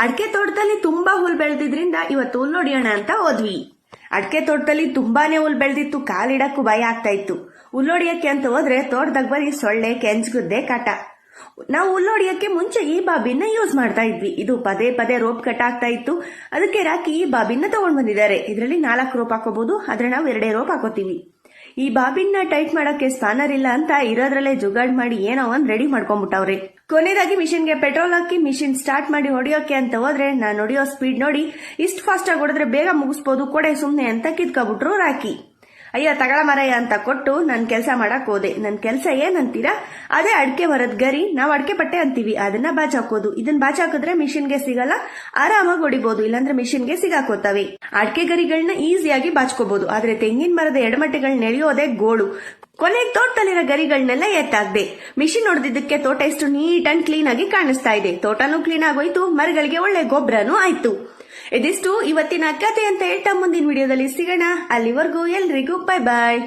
ಅಡಿಕೆ ತೋಟದಲ್ಲಿ ತುಂಬಾ ಹುಲ್ ಬೆಳೆದಿದ್ರಿಂದ ಇವತ್ತು ಹುಲ್ ಹೊಡಿಯೋಣ ಅಂತ ಹೋದ್ವಿ. ಅಡಿಕೆ ತೋಟದಲ್ಲಿ ತುಂಬಾನೇ ಹುಲ್ ಬೆಳೆದಿತ್ತು, ಕಾಲಿಡಕ್ಕೂ ಭಯ ಆಗ್ತಾ ಇತ್ತು. ಹುಲ್ಲೊಡಿಯಕ್ಕೆ ಅಂತ ಹೋದ್ರೆ ತೋಟದಾಗ ಬರೀ ಸೊಳ್ಳೆ, ಕೆಂಚ್ಗುದ್ದೆ, ಕಾಟ. ನಾವು ಹುಲ್ಲೊಡಿಯಕ್ಕೆ ಮುಂಚೆ ಈ ಬಾಬಿನ ಯೂಸ್ ಮಾಡ್ತಾ ಇದ್ವಿ. ಇದು ಪದೇ ಪದೇ ರೋಪ್ ಕಟ್ ಆಗ್ತಾ ಇತ್ತು. ಅದಕ್ಕೆ ರಾಕಿ ಈ ಬಾಬಿನ ತಗೊಂಡ್ ಬಂದಿದ್ದಾರೆ. ಇದರಲ್ಲಿ 4 ರೋಪ್ ಹಾಕೋಬಹುದು, ಆದ್ರೆ ನಾವು 2 ರೋಪ್ ಹಾಕೋತೀವಿ. ಈ ಬಾಬಿನ ಟೈಟ್ ಮಾಡಕ್ಕೆ ಸ್ಪಾನರ್ ಇಲ್ಲ ಅಂತ ಇರೋದ್ರಲ್ಲೇ ಜುಗಾಡ್ ಮಾಡಿ ಏನೋ ಒಂದ್ ರೆಡಿ ಮಾಡ್ಕೊಂಡ್ಬಿಟ್ಟವ್ರೆ. ಕೊನೆಯದಾಗಿ ಮಿಷಿನ್ಗೆ ಪೆಟ್ರೋಲ್ ಹಾಕಿ ಮಿಷಿನ್ ಸ್ಟಾರ್ಟ್ ಮಾಡಿ ಹೊಡಿಯೋಕೆ ಅಂತ ಹೋದ್ರೆ ನಾನು ಹೊಡಿಯೋ ಸ್ಪೀಡ್ ನೋಡಿ ಇಷ್ಟು ಫಾಸ್ಟ್ ಆಗಿ ಹೊಡೆದ್ರೆ ಬೇಗ ಮುಗಿಸ್ಬೋದು, ಕೊಡೆ ಸುಮ್ನೆ ಅಂತ ಕಿತ್ಕೊಬಿಟ್ರು ರಾಕಿ. ಅಯ್ಯ ತಗಳ ಮರಯ್ಯ ಅಂತ ಕೊಟ್ಟು ನನ್ ಕೆಲಸ ಮಾಡಕ್ ಹೋದೆ. ನನ್ ಕೆಲಸ ಏನಂತೀರಾ, ಅದೇ ಅಡಿಕೆ ಮರದ ಗರಿ, ನಾವು ಅಡಿಕೆ ಪಟ್ಟೆ ಅಂತೀವಿ, ಅದನ್ನ ಬಾಚಾಕೋದು. ಇದನ್ನ ಬಾಚಾಕಿದ್ರೆ ಮಿಷಿನ್ಗೆ ಸಿಗಲ್ಲ, ಆರಾಮಾಗಿ ಹೊಡಿಬಹುದು, ಇಲ್ಲಾಂದ್ರೆ ಮಿಷಿನ್ಗೆ ಸಿಗಾಕೋತವೆ. ಅಡಿಕೆ ಗರಿಗಳನ್ನ ಈಸಿಯಾಗಿ ಬಾಚ್ಕೋಬಹುದು, ಆದ್ರೆ ತೆಂಗಿನ ಮರದ ಎಡಮಟ್ಟೆಗಳನ್ನ ಎಳೆಯೋದೇ ಗೋಳು. ಕೊನೆಗೆ ತೋಟದಲ್ಲಿರೋ ಗರಿಗಳನ್ನೆಲ್ಲ ಎತ್ತಾಗ್ದೆ. ಮಿಷಿನ್ ಹೊಡೆದಿದ್ದಕ್ಕೆ ತೋಟ ಎಷ್ಟು ನೀಟ್ ಅಂಡ್ ಕ್ಲೀನ್ ಆಗಿ ಕಾಣಿಸ್ತಾ ಇದೆ. ತೋಟನೂ ಕ್ಲೀನ್ ಆಗೋಯ್ತು, ಮರಗಳಿಗೆ ಒಳ್ಳೆ ಗೊಬ್ಬರನೂ ಆಯ್ತು. ಇದಿಷ್ಟು ಇವತ್ತಿನ ಕತೆ ಅಂತ ಹೇಳ್ತಾ ಮುಂದಿನ ವಿಡಿಯೋದಲ್ಲಿ ಸಿಗೋಣ. ಅಲ್ಲಿವರೆಗೂ ಎಲ್ರಿಗೂ ಬೈ ಬಾಯ್.